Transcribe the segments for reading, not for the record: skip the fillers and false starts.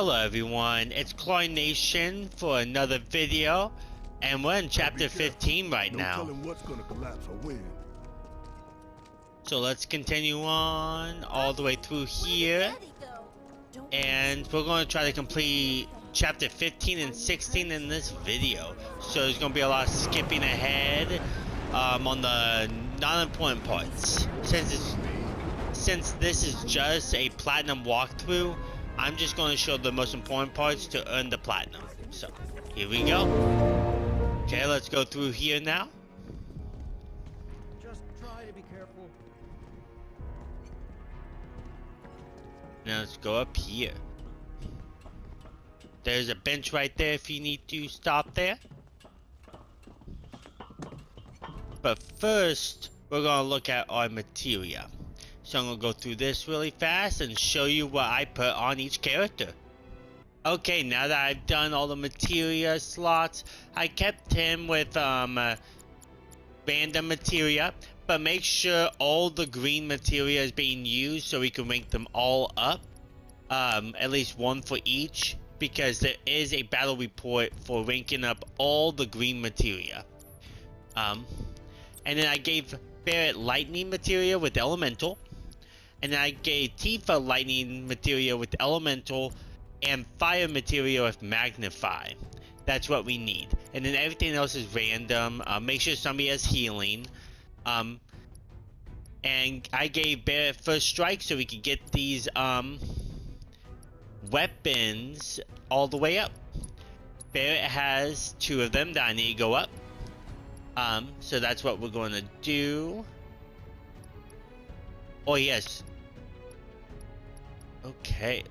Hello everyone, it's Cloy Nation for another video, and we're in chapter 15 right now. What's gonna collapse or when. So let's continue on all the way through here, and we're going to try to complete chapter 15 and 16 in this video. So there's going to be a lot of skipping ahead on the non-important parts. Since this is just a platinum walkthrough, I'm just going to show the most important parts to earn the platinum. So, here we go. Okay, let's go through here now. Just try to be careful. Now let's go up here. There's a bench right there if you need to stop there. But first, we're going to look at our materia. So I'm going to go through this really fast and show you what I put on each character. Okay, now that I've done all the materia slots, I kept him with random materia, but make sure all the green materia is being used so we can rank them all up. At least one for each, because there is a battle report for ranking up all the green materia. And then I gave Barrett lightning materia with elemental. And then I gave Tifa lightning material with elemental and fire material with magnify. That's what we need. And then everything else is random. Make sure somebody has healing. And I gave Barrett first strike so we could get these weapons all the way up. Barrett has 2 of them that I need to go up. So that's what we're going to do. Oh yes. Okay.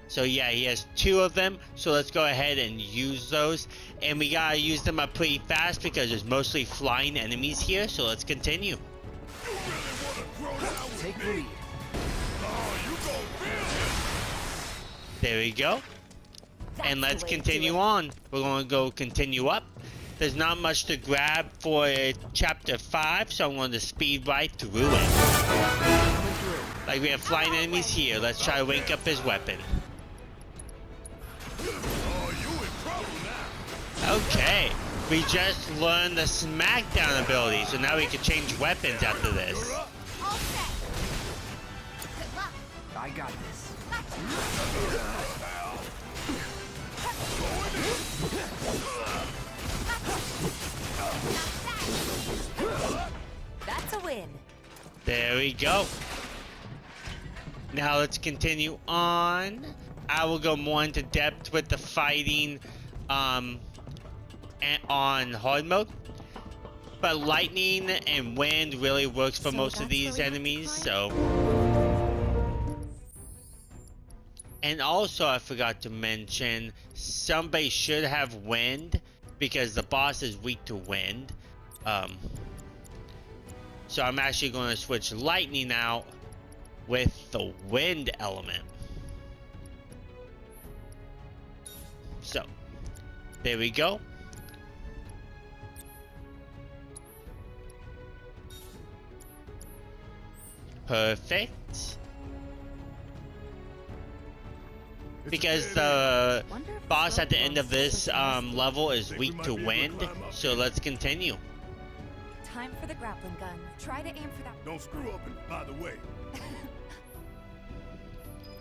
So yeah, he has 2 of them. So let's go ahead and use those. And we gotta use them up pretty fast because there's mostly flying enemies here. So let's continue. Take the lead. There we go. And let's continue on. We're gonna go continue up. There's not much to grab for chapter 5, so I'm going to speed right through it. Like we have flying enemies here. Let's try to rank up his weapon. Okay, we just learned the smackdown ability, so now we can change weapons after this. I got this. That's a win. There we go. Now let's continue on. I will go more into depth with the fighting on hard mode. But lightning and wind really works for most of these enemies, so. And also I forgot to mention, somebody should have wind because the boss is weak to wind. So I'm actually going to switch lightning out with the wind element. So, there we go. Perfect. Because the boss at the end of this level is weak to wind, so let's continue. Time for the grappling gun. Try to aim for that. Don't screw up, and by the way,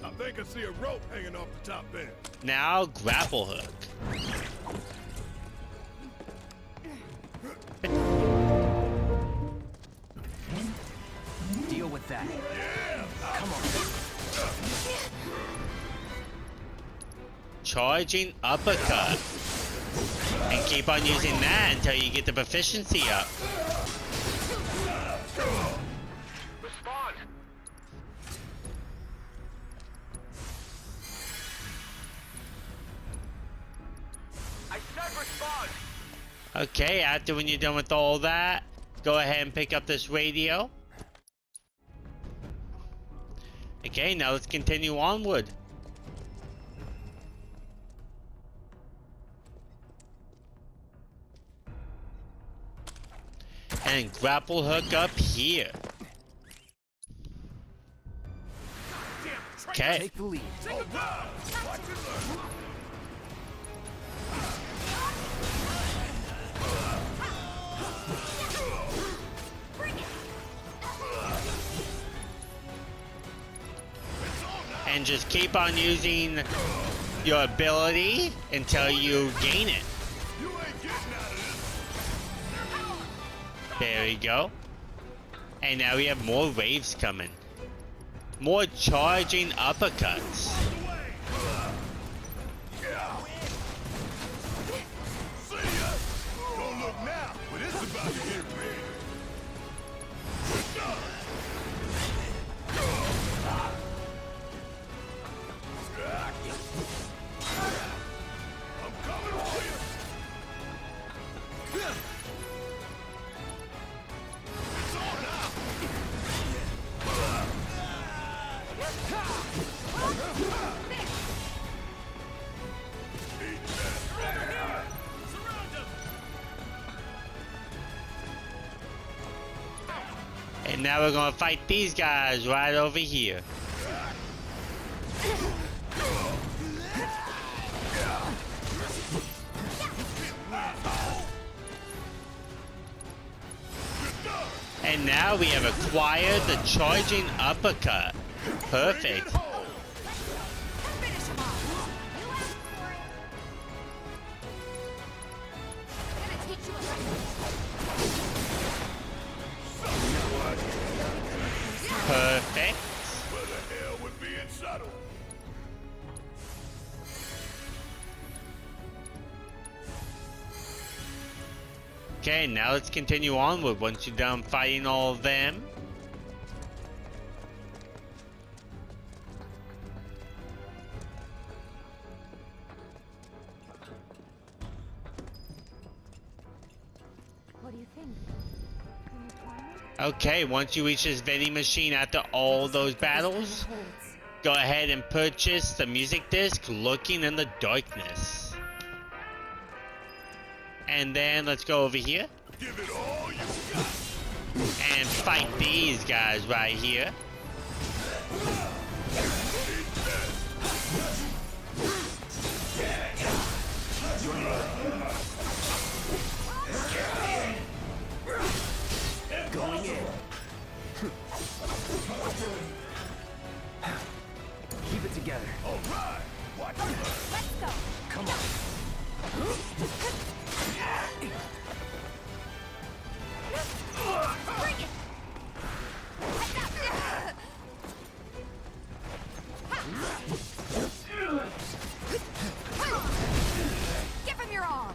I think I see a rope hanging off the top there. Now grapple hook. Deal with that. Yeah. Come on. Charging uppercut. And keep on using that until you get the proficiency up. Respond. I said respond. Okay, after when you're done with all that, go ahead and pick up this radio. Okay, now let's continue onward. And grapple hook up here. Okay. Take the lead. Oh, wow. Watch it learn. And just keep on using your ability until you gain it. You ain't getting out of this. There we go. And now we have more waves coming. More charging uppercuts. See ya. Don't look now, but it's about to get real. Good done. I'm coming for you. It's on now. Eat that. Surround him. And now we're gonna fight these guys right over here. And now we have acquired the charging uppercut. Perfect. Finish him off. You asked for it. I'm gonna teach you a lesson. Perfect. Where the hell would being subtle? Okay, now let's continue onward once you're done fighting all of them. What do you think? Can you try it? Okay, once you reach this vending machine after all those battles, go ahead and purchase the music disc Looking in the Darkness. And then let's go over here Give it all you got. and fight these guys right here. Going in. Keep it together. All right. Watch it. Let's go. Come on. Bring it. Give him your all.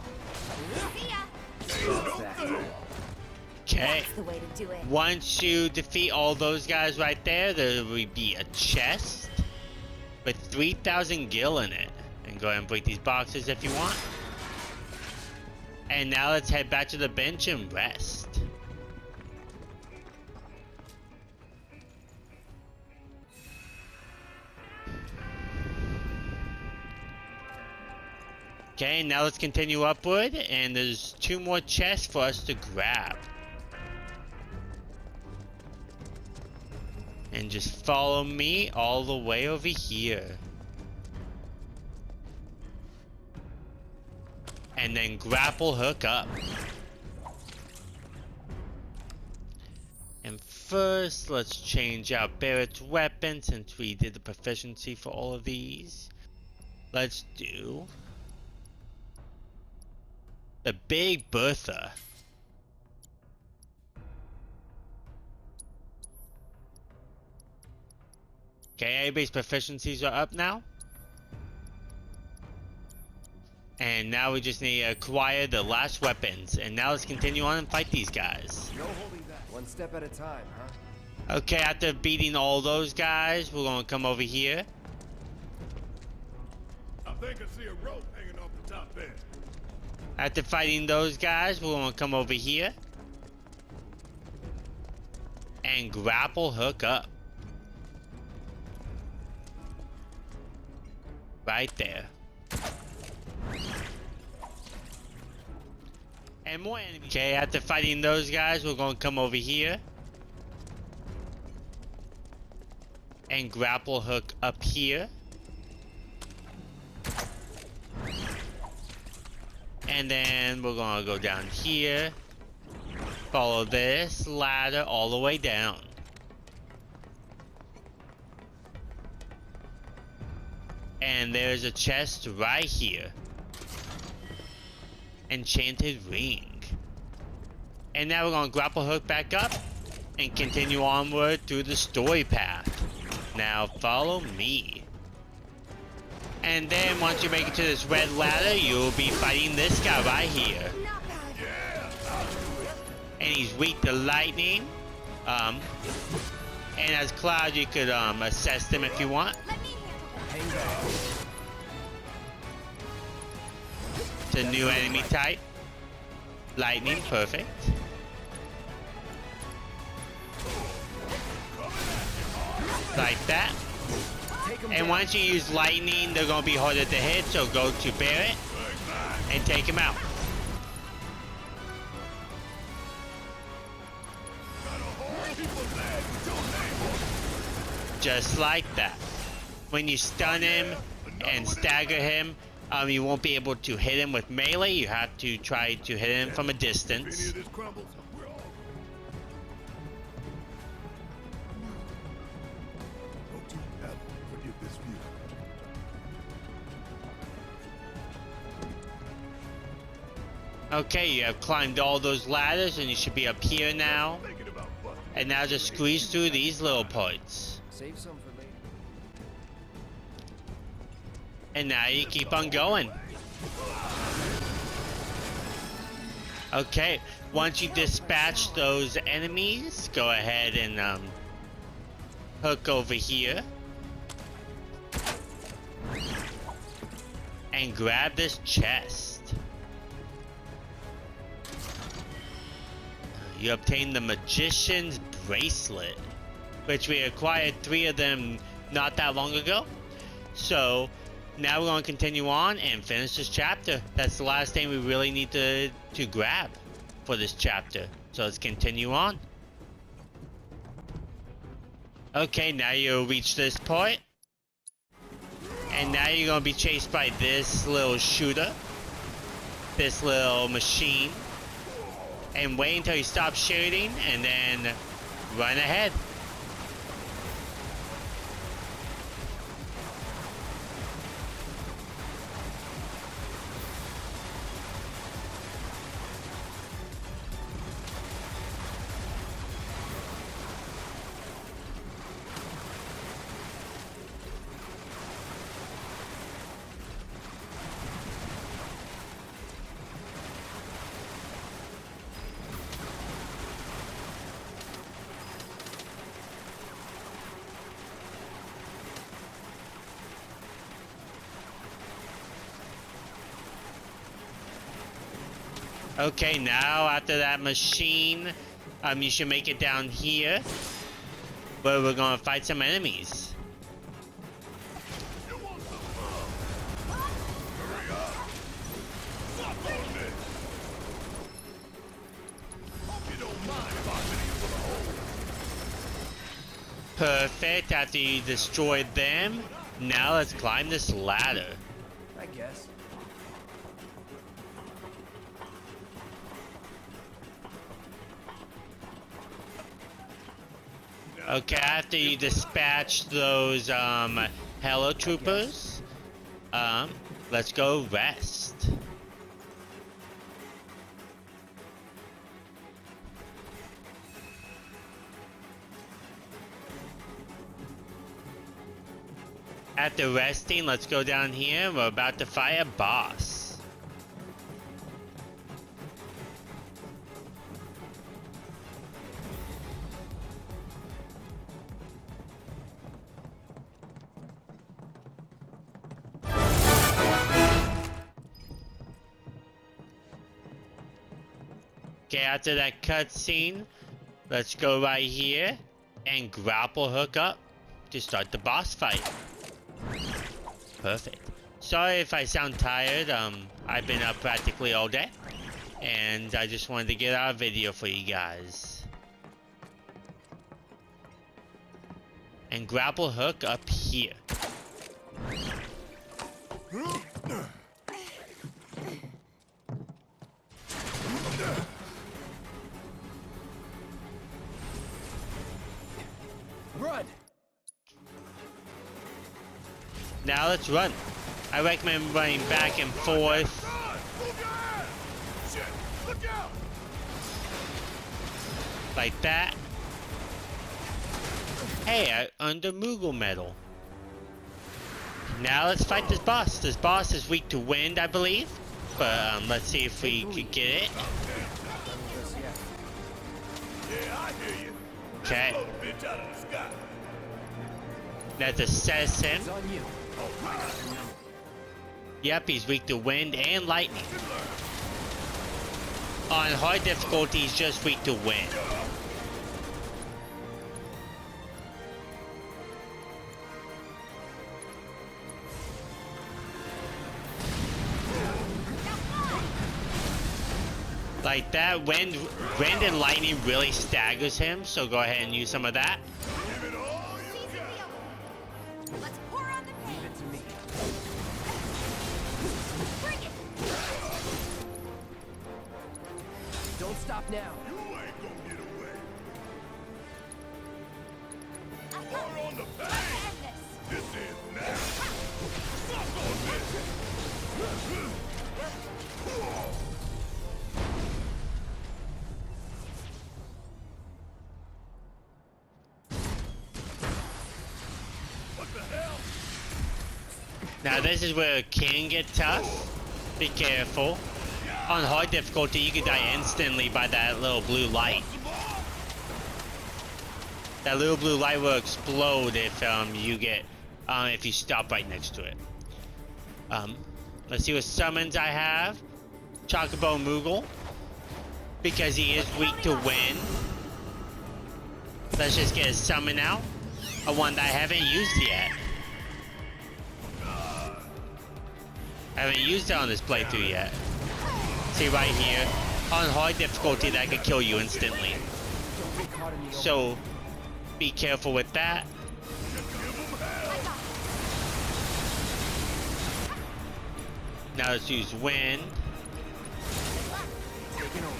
See ya. What's that? Okay. That's the way to do it. Once you defeat all those guys right there, there will be a chest with 3,000 gil in it. And go ahead and break these boxes if you want. And now let's head back to the bench and rest. Okay, now let's continue upward, and there's 2 more chests for us to grab. And just follow me all the way over here. And then grapple hook up. And first, let's change out Barrett's weapon since we did the proficiency for all of these. Let's do the Big Bertha. Okay, everybody's proficiencies are up now. And now we just need to acquire the last weapons. And now let's continue on and fight these guys. No holding back. One step at a time, huh? Okay, after beating all those guys, we're gonna come over here. I think I see a rope hanging off the top end. After fighting those guys, we're gonna come over here. And grapple hook up. Right there. And more enemies. Okay, after fighting those guys, we're gonna come over here. and grapple hook up here. And then we're gonna go down here. Follow this ladder all the way down. And there's a chest right here. Enchanted ring. And now we're gonna grapple hook back up and continue onward through the story path. Now follow me. And then once you make it to this red ladder, you'll be fighting this guy right here. And he's weak to lightning. And as Cloud, you could assess them if you want. It's a new enemy type. Lightning, perfect. Like that. And once you use lightning, they're gonna be harder to hit, so go to Barret and take him out. Just like that. When you stun him and stagger him, you won't be able to hit him with melee. You have to try to hit him from a distance. Okay, you have climbed all those ladders and you should be up here now. And now just squeeze through these little parts. Save some for later. And now you keep on going. Okay, once you dispatch those enemies, go ahead and hook over here. And grab this chest. You obtain the Magician's Bracelet, which we acquired 3 of them not that long ago. So now we're going to continue on and finish this chapter. That's the last thing we really need to grab for this chapter. So let's continue on. Okay, now you'll reach this part. And now you're going to be chased by this little shooter. This little machine. And wait until he stops shooting and then run ahead. Okay, now after that machine, you should make it down here, where we're gonna fight some enemies. Perfect, after you destroyed them, now let's climb this ladder. I guess. Okay, after you dispatch those Hello Troopers, let's go rest. After resting, let's go down here. We're about to fight a boss. Okay, after that cutscene, let's go right here and grapple hook up to start the boss fight. Perfect. Sorry if I sound tired. I've been up practically all day, and I just wanted to get out a video for you guys. and grapple hook up here. Run! Now let's run. I recommend running back and forth. Run! Move your ass! Shit! Look out! Like that. Hey, I earned a Moogle medal. Now let's fight this boss. This boss is weak to wind, I believe. But let's see if we could get it. Yeah, I hear you. Okay. Blow the bitch out of the sky. Let's assess him. It's on you. All right. Yep, he's weak to wind and lightning. On hard difficulty, he's just weak to wind. Like that, wind and lightning really staggers him, so go ahead and use some of that. Give it all you got. Let's pour on the Leave paint. it to me. Bring it. Don't stop now. You ain't gonna get away. I got More on the Let's bang. end this. This is now. Fuck on this. What the hell? Now this is where it can get tough. Be careful. On hard difficulty, you can die instantly by that little blue light. That little blue light will explode if if you stop right next to it. Let's see what summons I have. Chocobo Moogle, because he is weak to wind. Let's just get his summon out. A one that I haven't used yet. I haven't used it on this playthrough yet. See right here, on hard difficulty that could kill you instantly. Don't get caught in the open. So be careful with that. Now let's use wind. Taking over.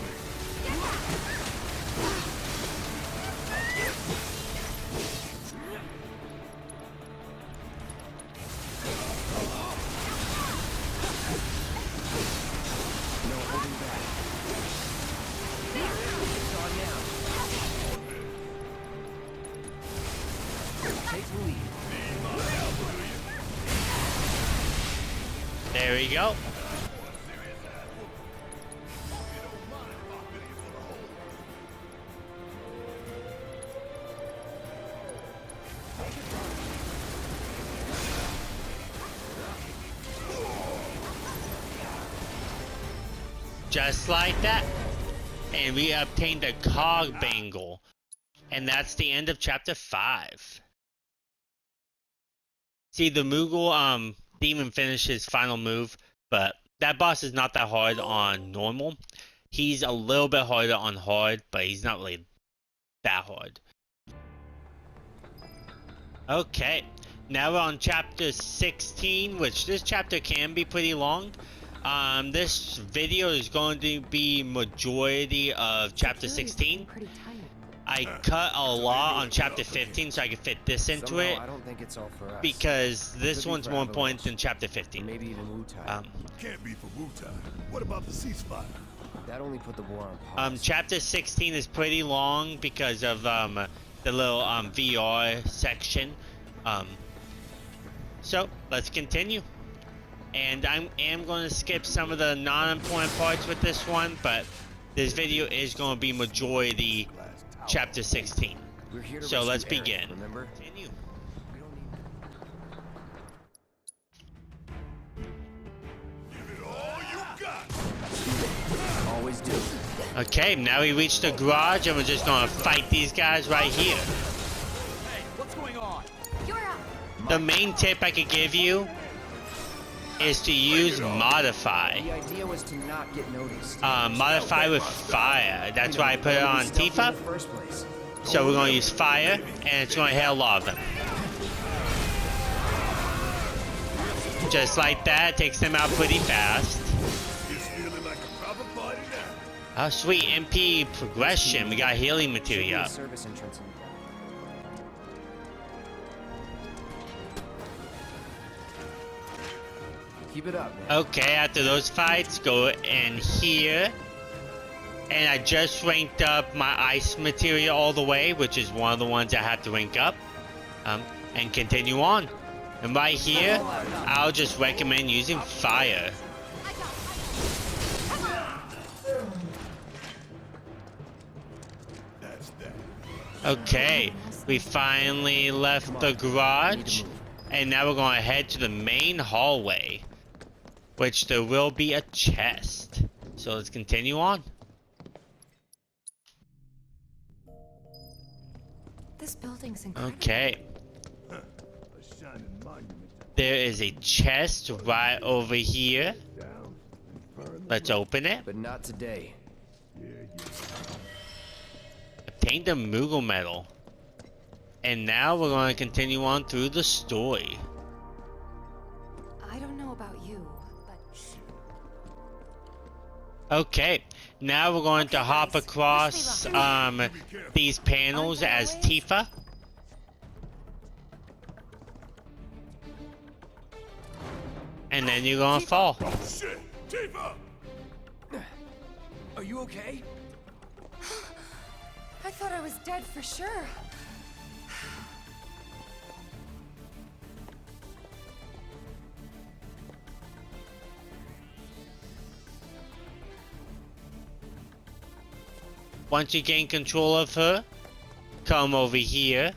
No holding back. It's on now. Take the lead. There we go. Just like that. And we obtained a cog bangle. And that's the end of chapter 5. See, the Moogle demon finished his final move, but that boss is not that hard on normal. He's a little bit harder on hard, but he's not really that hard. Okay, now we're on chapter 16, which this chapter can be pretty long. This video is going to be majority of chapter 16. Pretty tight. I cut a lot on chapter 15 so I could fit this into Somehow, it, I don't think it's all for us. because this Could be one's for more Avalanche. important than chapter Or 15. maybe even Wu-Tai. Can't be for Wu-Tai. What about the ceasefire? That only put the war on pause. Chapter 16 is pretty long because of the little VR section. So let's continue. And I am going to skip some of the non-important parts with this one, but this video is going to be majority chapter 16. We're here to So rescue let's Eric, begin. Remember? Continue. We don't need Give it all you got. always do. Okay, now we reached the garage and we're just going to fight these guys right here. Hey, what's going on? You're up. The main tip I could give you is to use modify. The idea was to not get noticed. Modify with fire. That's why I put it on Stealthy in Tifa. the first place. So we're going to use fire, and it's going to hit a lot of them. just like that, takes them out pretty fast. It's feeling like a proper party now. Oh, sweet. MP progression. We got healing Should be materia. a service entrance in. Keep it up, man. Okay, after those fights, go in here. And I just ranked up my ice materia all the way, which is one of the ones I have to rank up. And continue on. And right here, I'll just recommend using fire. That's that. Okay, we finally left the garage. And now we're going to head to the main hallway, which there will be a chest. So let's continue on. This building's incredible. Okay, A shining monument there is a chest right over here. down and burn. Let's open it. But not today. Yeah. Obtained a Moogle medal. And now we're going to continue on through the story. I don't know about you, but Okay, now we're going to hop guys, across wish me these panels as Tifa. And then you're gonna fall. Oh shit! Tifa! Are you okay? I thought I was dead for sure. Once you gain control of her, come over here.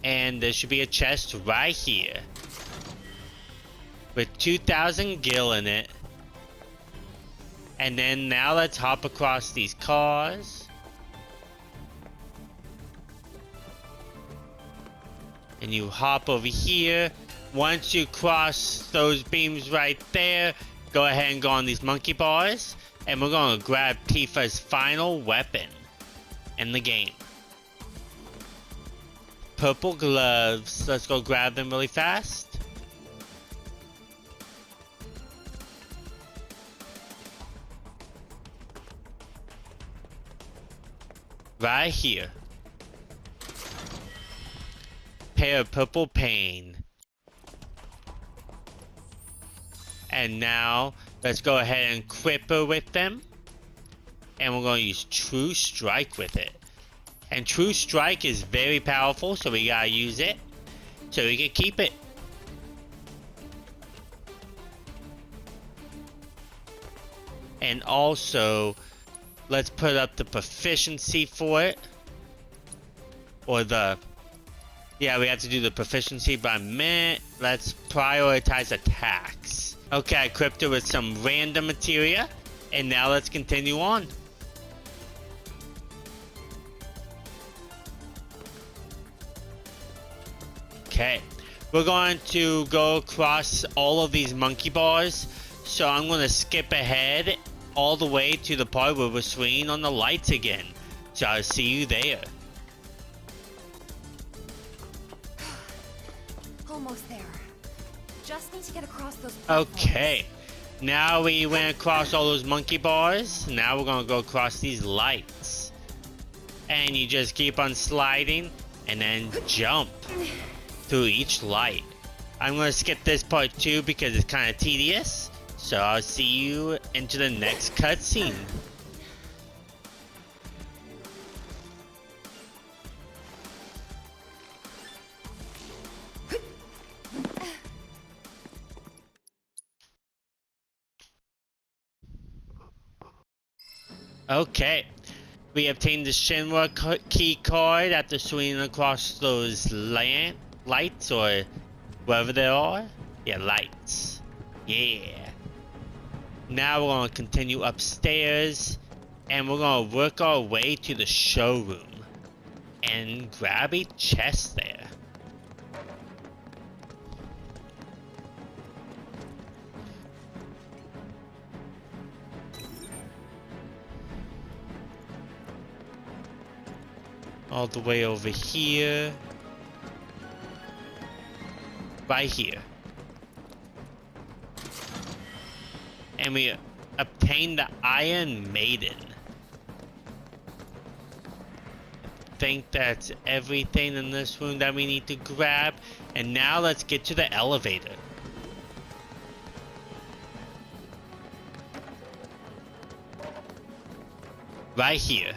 And there should be a chest right here. With 2,000 gil in it. And then now let's hop across these cars. And you hop over here. Once you cross those beams right there, go ahead and go on these monkey bars. And we're going to grab Tifa's final weapon in the game. Purple gloves. Let's go grab them really fast. Right here. Pair of purple pain. And now, let's go ahead and equip her with them. And we're going to use True Strike with it. And True Strike is very powerful, so we gotta use it. So we can keep it. And also, let's put up the proficiency for it. Or the... Yeah, we have to do the proficiency by minute. Let's prioritize attacks. Okay, I equipped it with some random materia. And now let's continue on. Okay, we're going to go across all of these monkey bars. So I'm going to skip ahead all the way to the part where we're swinging on the lights again. So I'll see you there. Almost there. Just need to get across those Okay, now we went across all those monkey bars. Now we're going to go across these lights. And you just keep on sliding and then jump through each light. I'm going to skip this part too because it's kind of tedious. So I'll see you into the next cutscene. Okay, we obtained the Shinra key card after swinging across those lights or whatever they are. Yeah, lights. Yeah. Now we're going to continue upstairs and we're going to work our way to the showroom and grab a chest there. All the way over here. right here. And we obtain the Iron Maiden. I think that's everything in this room that we need to grab. And now let's get to the elevator. Right here.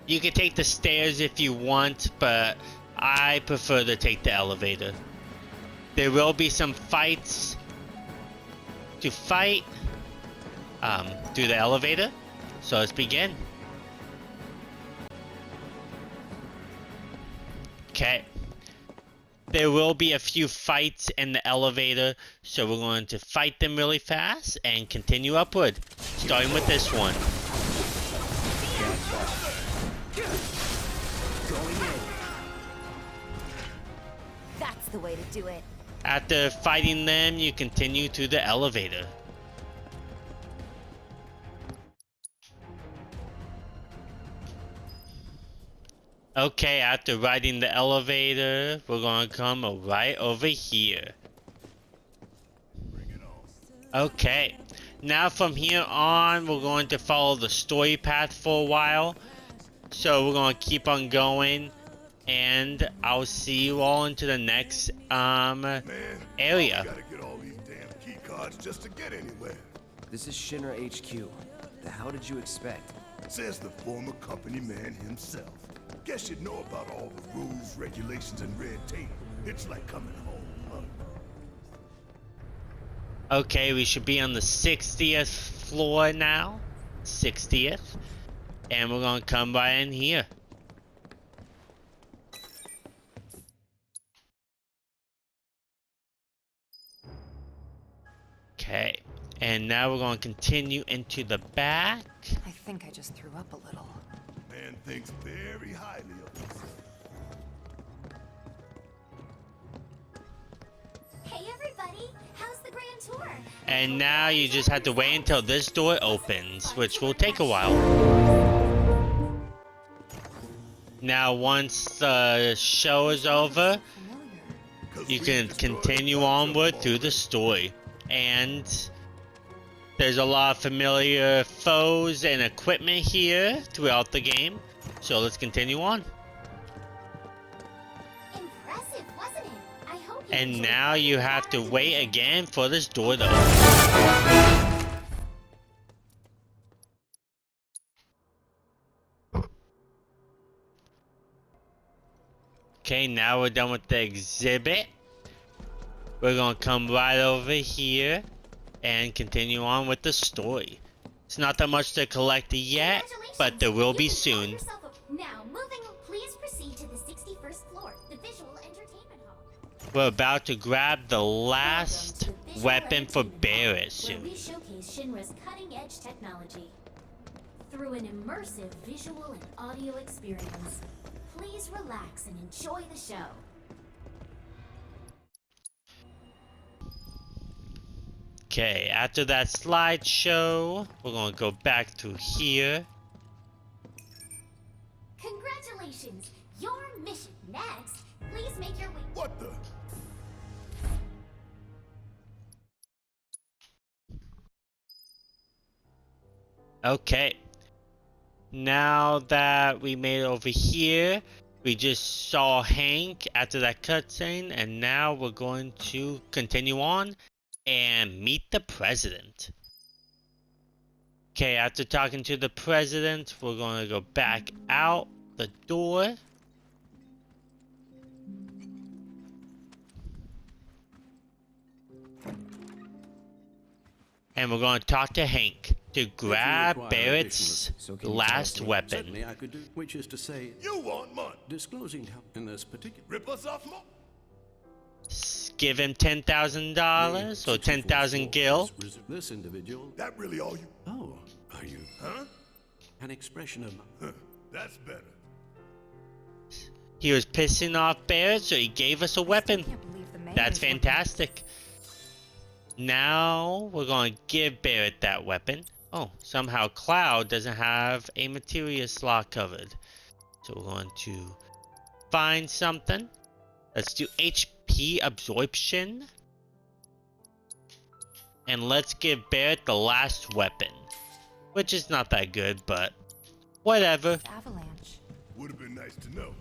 You can take the stairs if you want, but I prefer to take the elevator. There will be some fights to fight through the elevator. So let's begin. Okay. There will be a few fights in the elevator, so we're going to fight them really fast and continue upward. Starting with this one. That's the way to do it. After fighting them, you continue to the elevator. Okay, after riding the elevator, we're gonna come right over here. Okay, now from here on, we're going to follow the story path for a while. So we're gonna keep on going, and I'll see you all into the next Man, area. gotta get all these damn key cards just to get anywhere. This is Shinra HQ. The hell did you expect? Says the former company man himself. Guess you'd know about all the rules, regulations, and red tape. It's like coming home, huh? Okay, we should be on the 60th floor now. 60th. And we're gonna come right in here. Okay. And now we're gonna continue into the back. I think I just threw up a little. Man thinks very highly of himself. Hey everybody, how's the grand tour? And now you just have to wait until this door opens, which will take a while. Now once the show is over, you can continue onward through the story. And there's a lot of familiar foes and equipment here throughout the game. So let's continue on. Impressive, wasn't it? I hope you And enjoyed now playing you the have to Captain wait Division. again for this door to open. Okay, now we're done with the exhibit. We're gonna come right over here and continue on with the story. It's not that much to collect yet, but there will be soon. Now, moving, please proceed to the 61st floor, the Visual Entertainment Hall. We're about to grab the last Welcome to the Visual weapon for Entertainment Barrett Hall, soon. where we showcase Shinra's cutting-edge technology. Through an immersive visual and audio experience, please relax and enjoy the show. Okay, after that slideshow, we're gonna go back through here. Congratulations! Your mission next. Please make your way. What the? Okay. Now that we made it over here, we just saw Hank after that cutscene, and now we're going to continue on and meet the president. Okay, after talking to the president, we're going to go back out the door. And we're going to talk to Hank to grab Barrett's So can you last tell us weapon. Certainly I could do, which is to say, You want money? disclosing how in this particular... Rip us off more? Give him $10,000 or 10,000 gil. This individual... That really all you? Oh, are you... Huh? An expression of... Huh. That's better. He was pissing off Barrett, so he gave us a weapon. Can't believe the mayor That's is working. fantastic. Now we're going to give Barrett that weapon. Oh, somehow Cloud doesn't have a materia slot covered. So we're going to find something Let's do HP absorption. And let's give Barrett the last weapon. Which is not that good, but whatever. Avalanche. Would have been nice to know.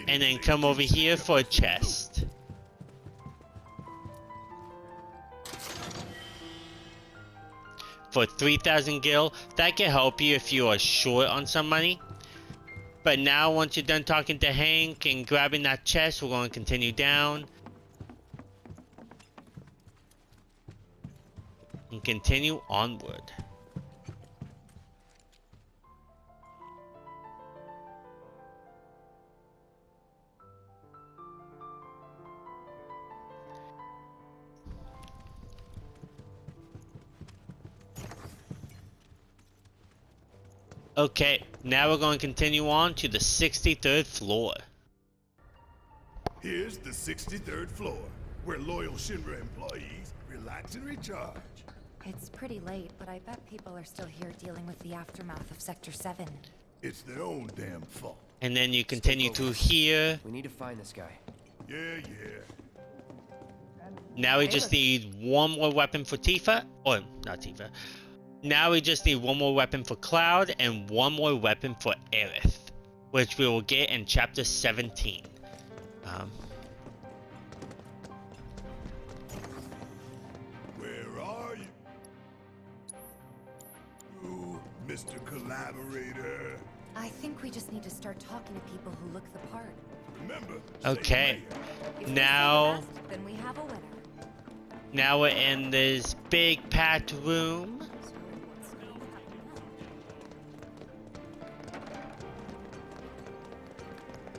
And then come over here for a chest. For 3,000 gil, that can help you if you are short on some money. But now once you're done talking to Hank and grabbing that chest, we're going to continue down. And continue onward. Okay, now we're going to continue on to the 63rd floor. Here's the 63rd floor, where loyal Shinra employees relax and recharge. It's pretty late, but I bet people are still here dealing with the aftermath of Sector 7. It's their own damn fault. And then you continue through here. We need to find this guy. Yeah. Now we just need one more weapon for Tifa. Or, not Tifa. Now we just need one more weapon for Cloud and one more weapon for Aerith, which we will get in Chapter 17. Where are you? You, Mr. Collaborator. I think we just need to start talking to people who look the part. Remember, Okay, If we say the now best, then we have a winner. now we're in this big packed room.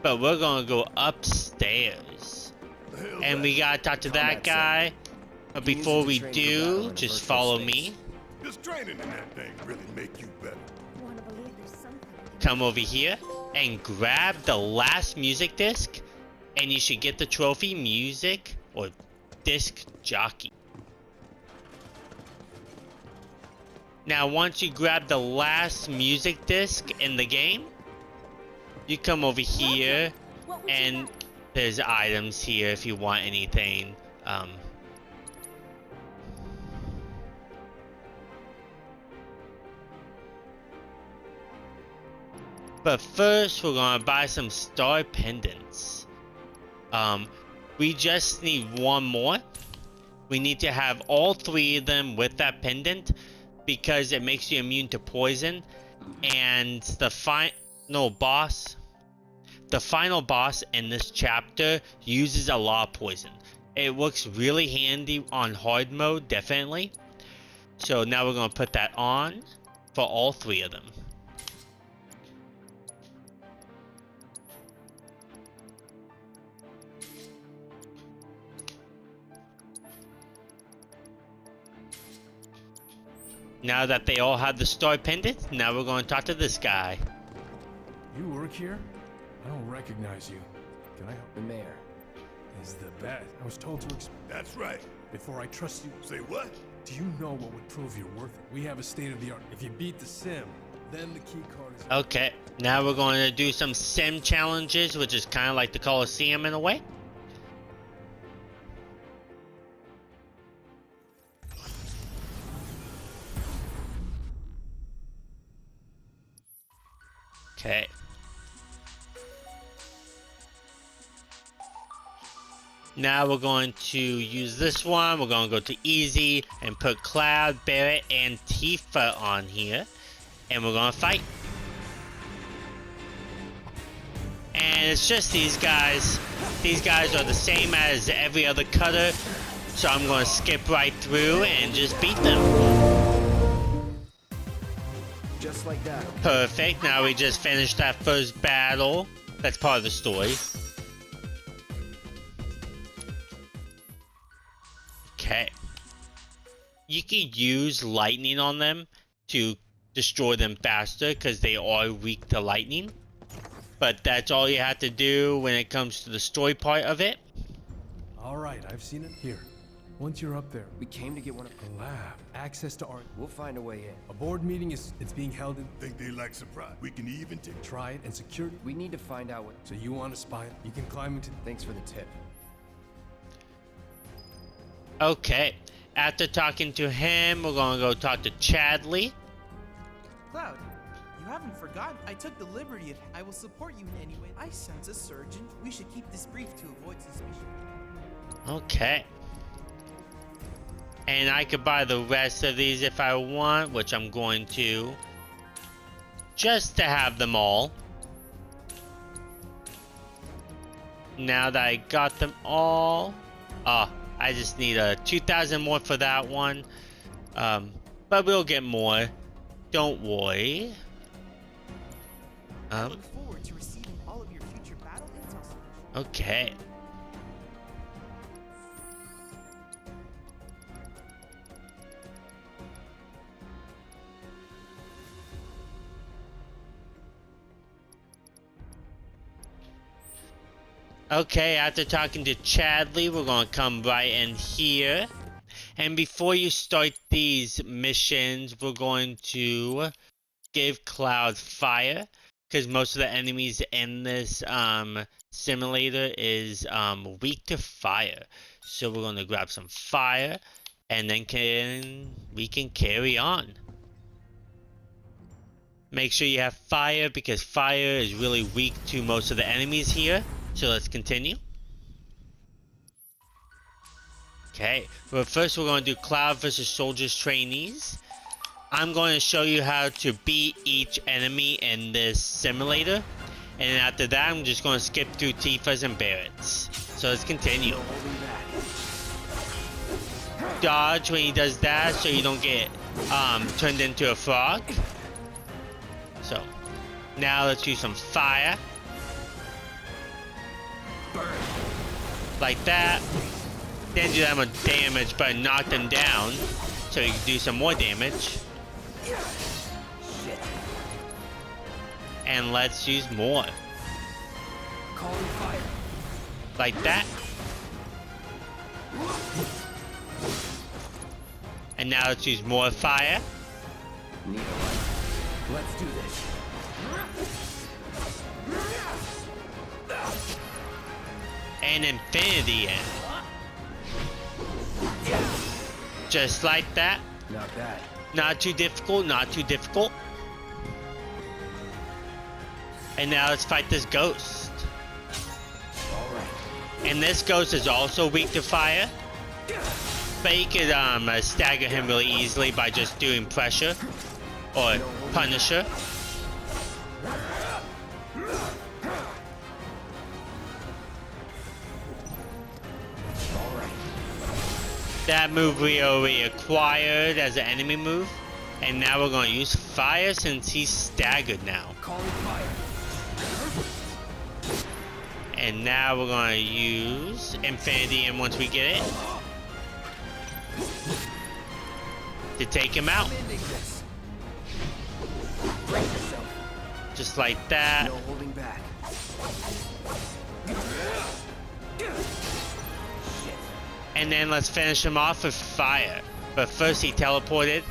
But we're gonna go upstairs. And we gotta talk to that guy. But Can you before use we it to train for battle do, in the just virtual follow space? me. Does training in that thing really make you better? Come over here and grab the last music disc. And you should get the trophy music or disc jockey. Now once you grab the last music disc in the game, you come over here and there's items here if you want anything. But first we're gonna buy some star pendants. We just need one more. We need to have all three of them with that pendant because it makes you immune to poison. And the final boss in this chapter uses a lot of poison. It looks really handy on hard mode, definitely. So now we're gonna put that on for all three of them. Now that they all have the star pendant, now we're going to talk to this guy. You work here? I don't recognize you. Can I help? The mayor. Is the best. I was told to That's right. before I trust you. Say what? Do you know what would prove you're worth it? We have a state of the art. If you beat the sim, then the key card is. Okay, now we're going to do some sim challenges, which is kind of like the Coliseum in a way. Okay. Now we're going to use this one. We're going to go to easy and put Cloud, Barrett, and Tifa on here. And we're going to fight. And it's just these guys. These guys are the same as every other cutter. So I'm going to skip right through and just beat them. Just like that. Perfect. Now we just finished that first battle. That's part of the story. Okay. You can use lightning on them to destroy them faster because they are weak to lightning. But that's all you have to do when it comes to the story part of it. All right, I've seen it. Here. Once you're up there, We came to get one of. a lab, access to art. We'll find a way in. A board meeting it's being held in. Think they like surprise? We can even take. Try it and security. We need to find out what. So you want to spy it? You can climb into. Thanks for the tip. Okay. After talking to him, we're gonna go talk to Chadley. Cloud, you haven't forgotten. I took the liberty of. I will support you in any way. I sense a surgeon. We should keep this brief to avoid suspicion. Okay. And I could buy the rest of these if I want, which I'm going to. Just to have them all. Now that I got them all. Oh, I just need 2,000 more for that one. But we'll get more. Don't worry. I look forward to receiving all of your future battle intel. Okay. Okay, after talking to Chadley, we're gonna come right in here. And before you start these missions, we're going to give Cloud fire. Because most of the enemies in this simulator is weak to fire. So we're gonna grab some fire. And then we can carry on. Make sure you have fire because fire is really weak to most of the enemies here. So let's continue. Okay, but first we're going to do Cloud versus Soldiers Trainees. I'm going to show you how to beat each enemy in this simulator. And after that, I'm just going to skip through Tifa's and Barrett's. So let's continue. Dodge when he does that so you don't get turned into a frog. So, now let's use some fire. Like that. Didn't do that much damage, but knocked them down. So you can do some more damage. And let's use more. Like that. And now let's use more fire. Let's do this. And Infinity End. Just like that. Not bad. Not too difficult, not too difficult. And now let's fight this ghost. Alright. And this ghost is also weak to fire. But you could stagger him really easily by just doing pressure. Or Punisher. That move we already acquired as an enemy move. And now we're going to use fire since he's staggered now. And now we're going to use Infinity and once we get it. To take him out. Just like that. No holding back. And then let's finish him off with fire. But first he teleported.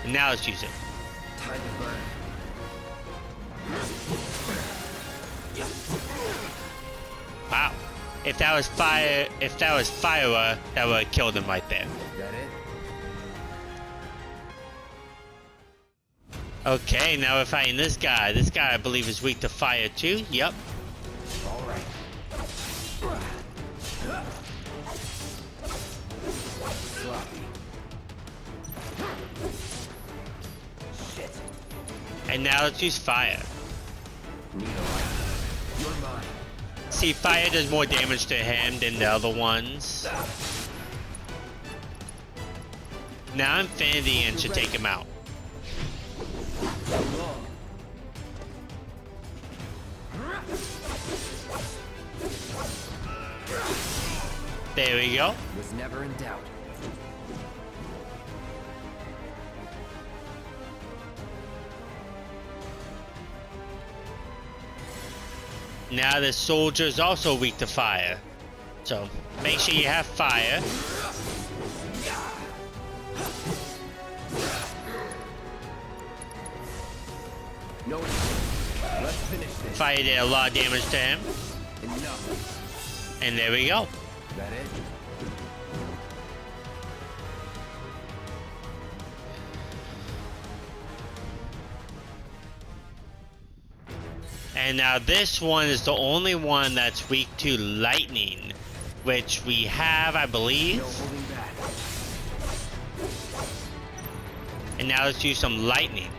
And now let's use it. Time to burn. Wow. If that was fire, that would have killed him right there. Got it? Okay, now we're fighting this guy. This guy, I believe, is weak to fire too. Yep. Alright. Sloppy. Shit. And now let's use fire. You're mine. See, fire does more damage to him than the other ones. Now Infinity End should take him out. There we go. Was never in doubt. Now the soldier is also weak to fire. So make sure you have fire. No, let's finish this. Fire did a lot of damage to him. Enough. And there we go. That it? And now this one is the only one that's weak to lightning, which we have, I believe. No holding back. And now let's use some lightning.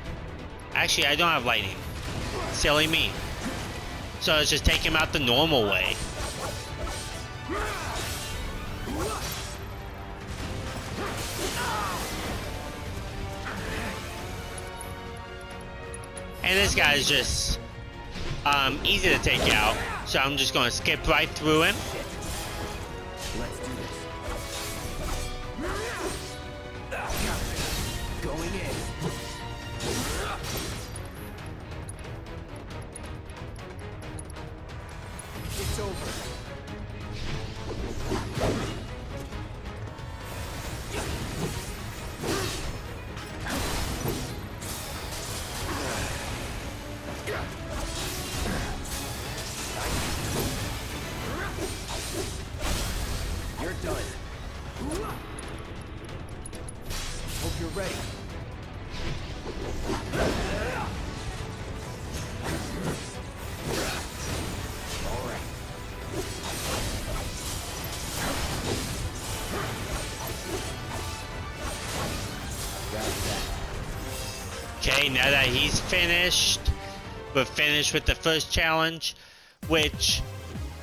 Actually, I don't have lightning. Silly me. So let's just take him out the normal way. And this guy is just easy to take out. So I'm just gonna skip right through him. Let's do this. Going in. It's over. You're done. Hope you're ready. All right. Okay, now that he's finished, we're finished with the first challenge, which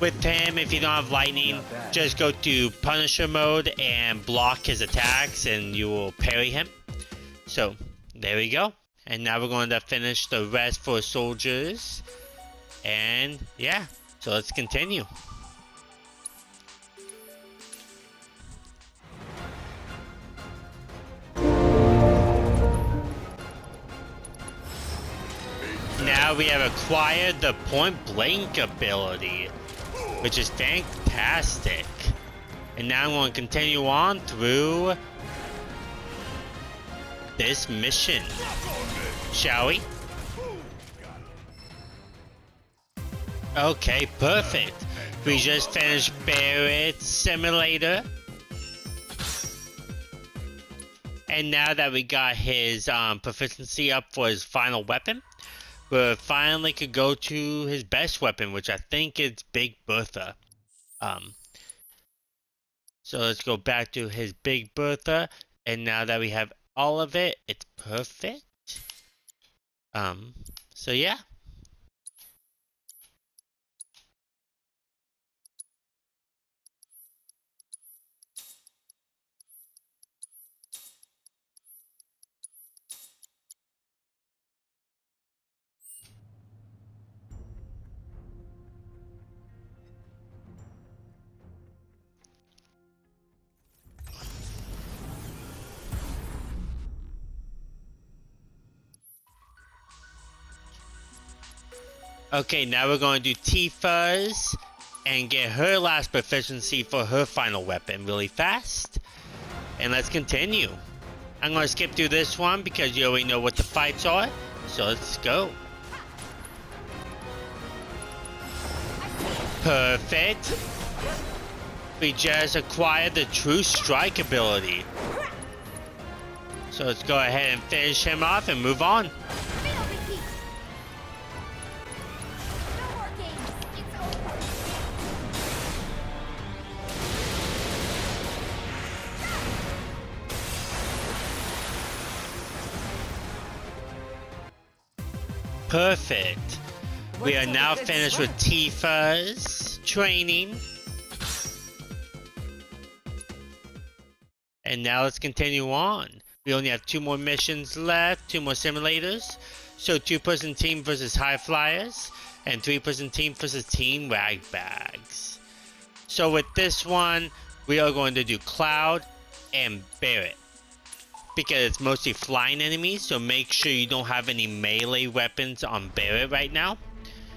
with him, if you don't have lightning, just go to Punisher mode and block his attacks and you will parry him. So, there we go. And now we're going to finish the rest for soldiers. And yeah, so let's continue. Now we have acquired the point blank ability, which is fantastic. And now I'm going to continue on through this mission. Shall we? Okay, perfect. We just finished Barrett Simulator. And now that we got his proficiency up for his final weapon, we finally could go to his best weapon, which I think is Big Bertha. So let's go back to his Big Bertha, and now that we have all of it, it's perfect. So yeah. Okay, now we're going to do Tifa's and get her last proficiency for her final weapon really fast. And let's continue. I'm going to skip through this one because you already know what the fights are. So let's go. Perfect. We just acquired the True Strike ability. So let's go ahead and finish him off and move on. Perfect. We are now finished with Tifa's training. And now let's continue on. We only have 2 more missions left, 2 more simulators. So 2-person team versus High Flyers, and 3-person team versus Team Ragbags. So with this one, we are going to do Cloud and Barrett, because it's mostly flying enemies, so make sure you don't have any melee weapons on Barrett right now.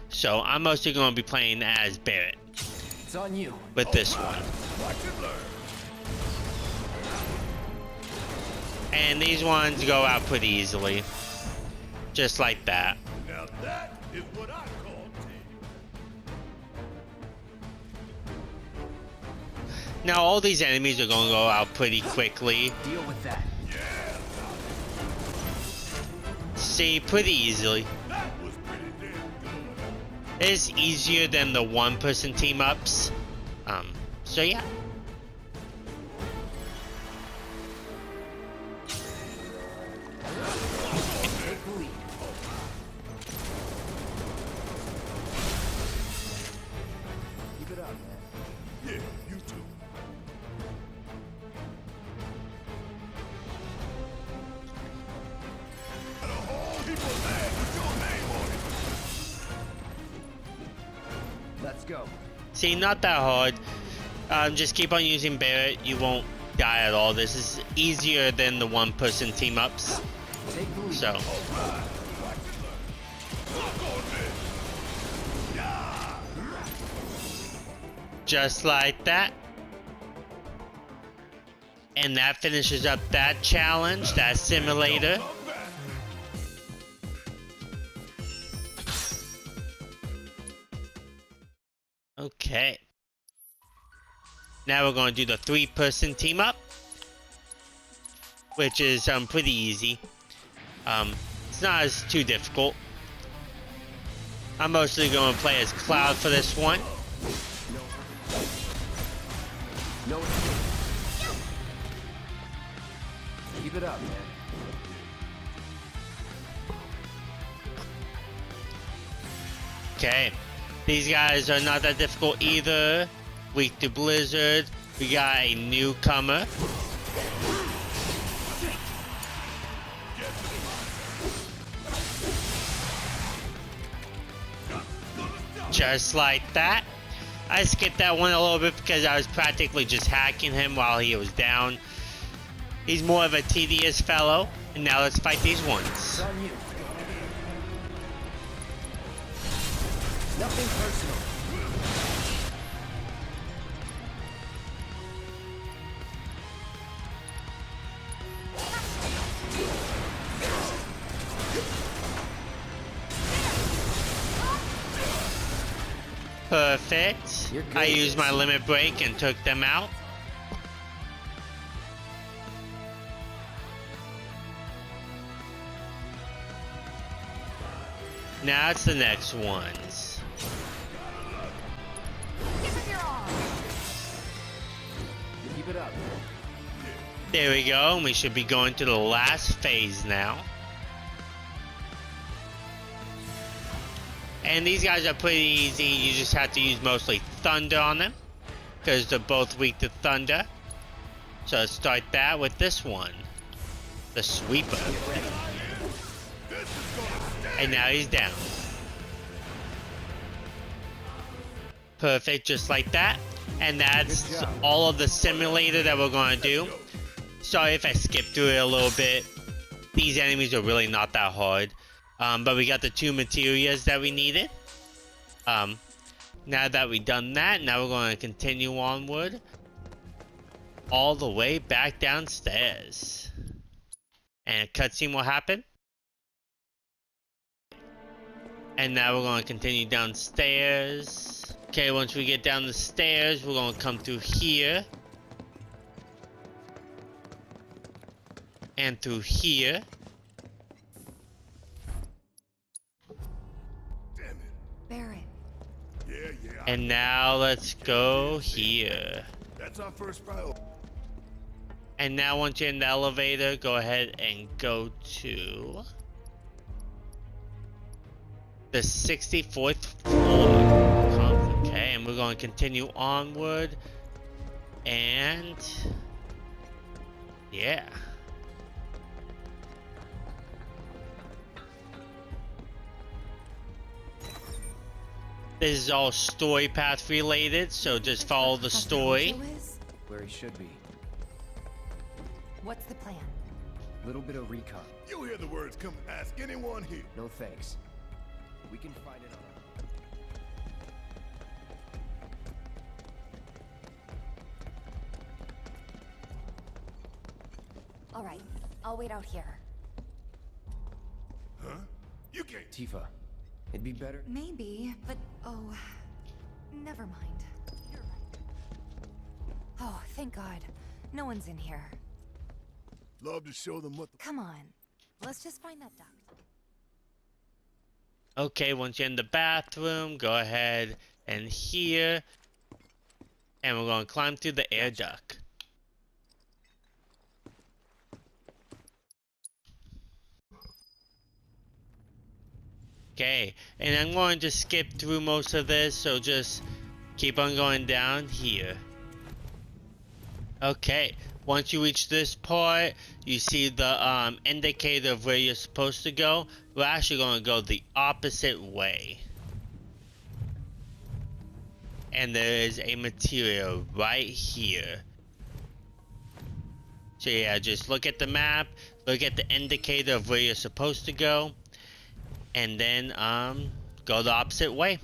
So I'm mostly going to be playing as Barrett. It's on you. With this one. And these ones go out pretty easily. Just like that. Now that is what I call team. Now all these enemies are going to go out pretty quickly. Deal with that. See, pretty easily. That was pretty damn good. It is easier than the one-person team-ups. So yeah. Take the lead. Keep it up, man. Yeah, you too. Got a whole heap of land with your name on it. Let's go. See, not that hard. Just keep on using Barrett. You won't die at all. This is easier than the one-person team-ups. Take the lead. So. Just like that. And that finishes up that challenge, that simulator. Okay. Now we're going to do the 3-person team up, which is pretty easy. It's not as too difficult. I'm mostly going to play as Cloud for this one. No escape. Keep it up, man. Okay. These guys are not that difficult either. Weak to Blizzard. We got a newcomer. Just like that. I skipped that one a little bit because I was practically just hacking him while he was down. He's more of a tedious fellow. And now let's fight these ones. It's on you. Nothing personal. Perfect. You're good. I used my limit break and took them out. Now it's the next ones. Keep it up. There we go, and we should be going to the last phase now. And these guys are pretty easy. You just have to use mostly Thunder on them, because they're both weak to Thunder. So let's start that with this one, the Sweeper. And now he's down. Perfect, just like that. And that's all of the simulator that we're going to do. Sorry if I skipped through it a little bit. These enemies are really not that hard. But we got the 2 materials that we needed. Now that we've done that, now we're going to continue onward. All the way back downstairs. And a cutscene will happen. And now we're going to continue downstairs. Okay, once we get down the stairs, we're going to come through here. And through here. Damn it. Barrett. Yeah. And now let's go here. That's our first priority. And now once you're in the elevator, go ahead and go to the 64th floor. Okay, and we're going to continue onward. And yeah. This is all story path related, so just follow the story. Where he should be. What's the plan? Little bit of recon. You hear the words, come ask anyone here. No thanks. We can find it on All right, I'll wait out here. Huh? You can't. Tifa. It'd be better. Maybe, but oh, never mind. You're right. Oh, thank God. No one's in here. Love to show them what the... Come on. Let's just find that duct. Okay, once you're in the bathroom, go ahead and here. And we're going to climb through the air duct. Okay, and I'm going to skip through most of this, so just keep on going down here. Okay, once you reach this part, you see the indicator of where you're supposed to go. We're actually going to go the opposite way. And there is a material right here. So yeah, just look at the map, look at the indicator of where you're supposed to go, and then go the opposite way.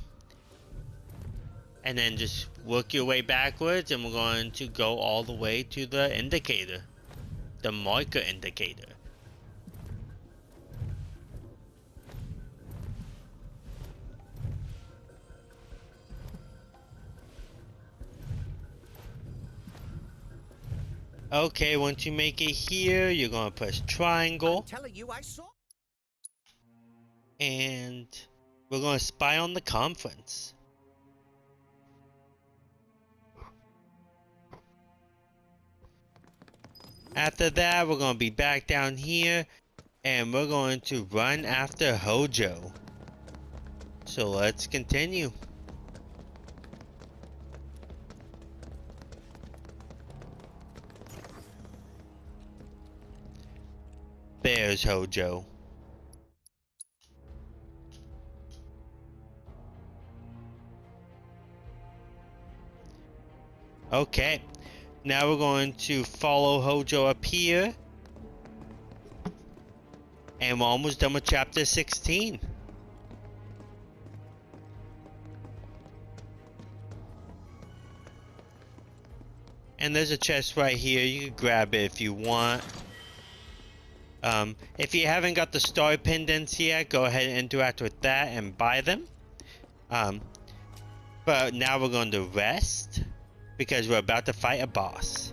And then just work your way backwards, and we're going to go all the way to the indicator. The marker indicator. Okay, once you make it here, you're gonna press triangle. I'm telling you, I saw. And we're gonna spy on the conference. After that, we're gonna be back down here, and we're going to run after Hojo. So let's continue. There's Hojo. Okay, now we're going to follow Hojo up here. And we're almost done with chapter 16. And there's a chest right here. You can grab it if you want. If you haven't got the star pendants yet, go ahead and interact with that and buy them. But now we're going to rest because we're about to fight a boss.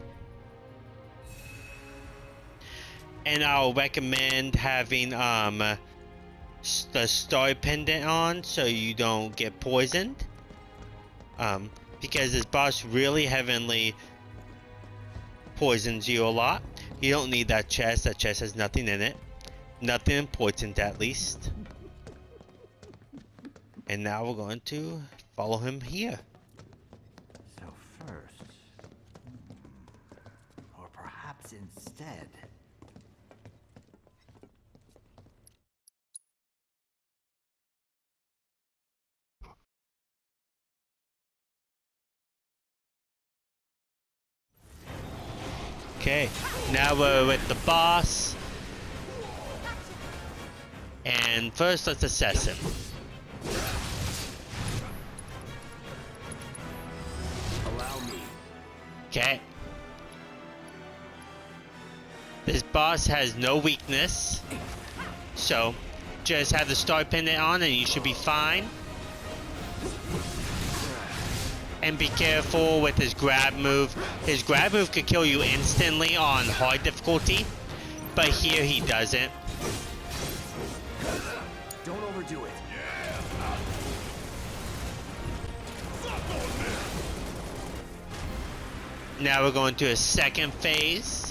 And I'll recommend having the star pendant on so you don't get poisoned. Because this boss really heavily poisons you a lot. You don't need that chest. That chest has nothing in it. Nothing important, at least. And now we're going to follow him here. So first, or perhaps instead. Okay, now we're with the boss. And first, let's assess him. Allow me. Okay. This boss has no weakness. So, just have the star pendant on and you should be fine. And be careful with his grab move. His grab move could kill you instantly on hard difficulty. But here he doesn't. Don't overdo it. Now we're going to a second phase.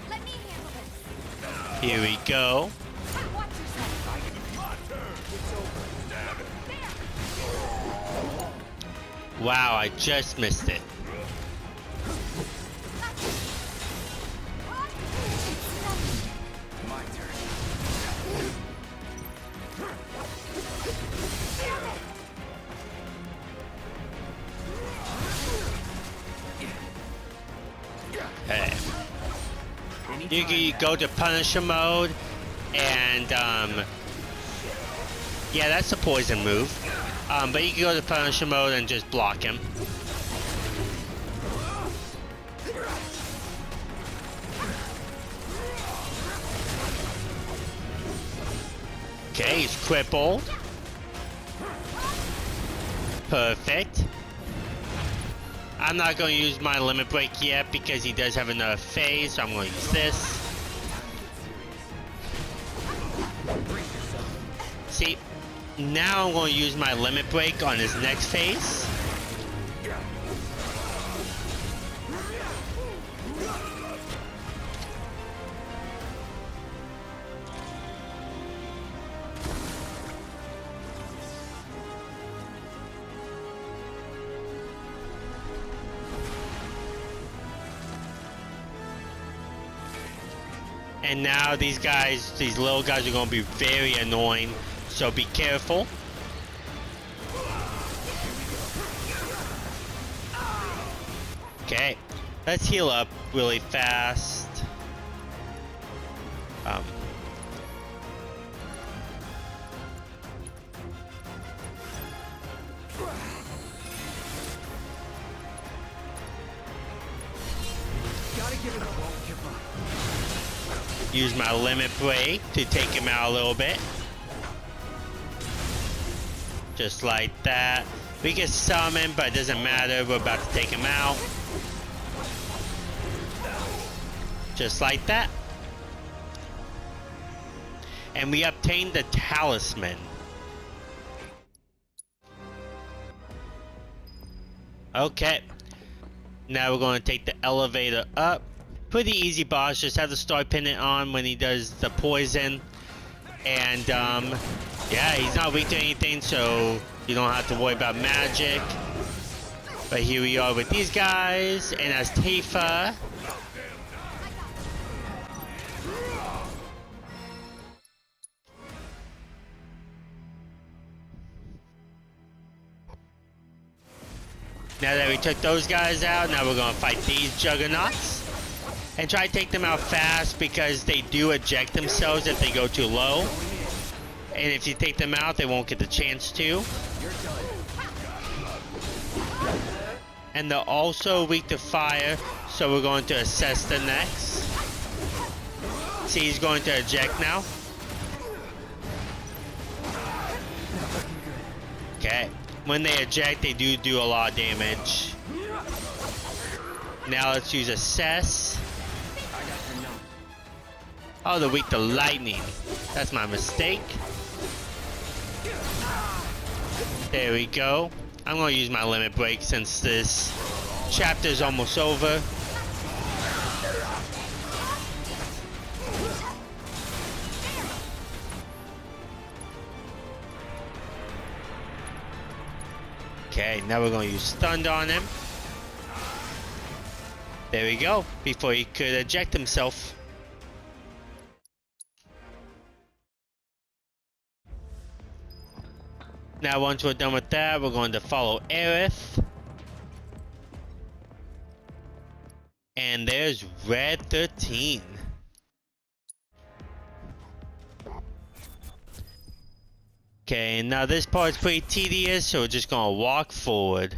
Let me handle this. Here we go. Watch yourself. Wow, I just missed it. My turn. Hey. You can go to Punisher mode, and yeah, that's a poison move. But you can go to Punisher mode and just block him. Okay, he's crippled. Perfect. I'm not going to use my limit break yet because he does have another phase, so I'm going to use this. See, now I'm going to use my limit break on his next phase. And now these guys, these little guys are going to be very annoying, so be careful. Okay, let's heal up really fast. Gotta give it up, won't give up. Use my limit break to take him out a little bit. Just like that. We can summon, but it doesn't matter. We're about to take him out. Just like that. And we obtained the talisman. Okay. Now we're going to take the elevator up. Pretty easy boss, just have the star pendant on when he does the poison. And yeah, he's not weak to anything, so you don't have to worry about magic. But here we are with these guys, and as Tifa. Now that we took those guys out, now we're gonna fight these juggernauts. And try to take them out fast because they do eject themselves if they go too low. And if you take them out, they won't get the chance to. And they're also weak to fire, so we're going to assess the next. See, he's going to eject now. Okay. When they eject, they do a lot of damage. Now let's use assess. Oh, they're weak to lightning. That's my mistake. There we go. I'm going to use my limit break since this chapter is almost over. Okay, now we're going to use stunned on him. There we go. Before he could eject himself. Now once we're done with that, we're going to follow Aerith. And there's Red 13. Okay, now this part's pretty tedious, so we're just gonna walk forward.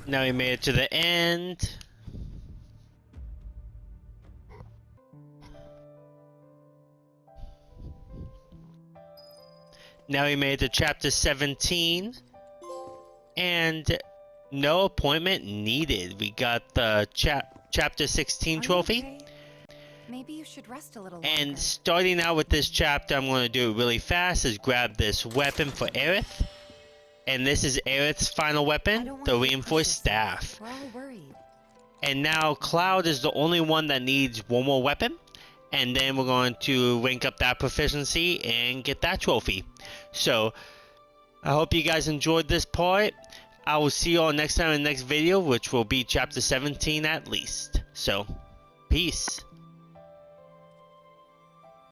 Now we made it to the end. Now we made it to chapter 17. And no appointment needed. We got the chapter 16 trophy. Okay? Maybe you should rest a little And longer. starting out with this chapter, I'm going to do it really fast, is grab this weapon for Aerith. And this is Aerith's final weapon, the reinforced staff. We're all worried. And now Cloud is the only one that needs one more weapon. And then we're going to rank up that proficiency and get that trophy. So, I hope you guys enjoyed this part. I will see you all next time in the next video, which will be chapter 17 at least. So, peace.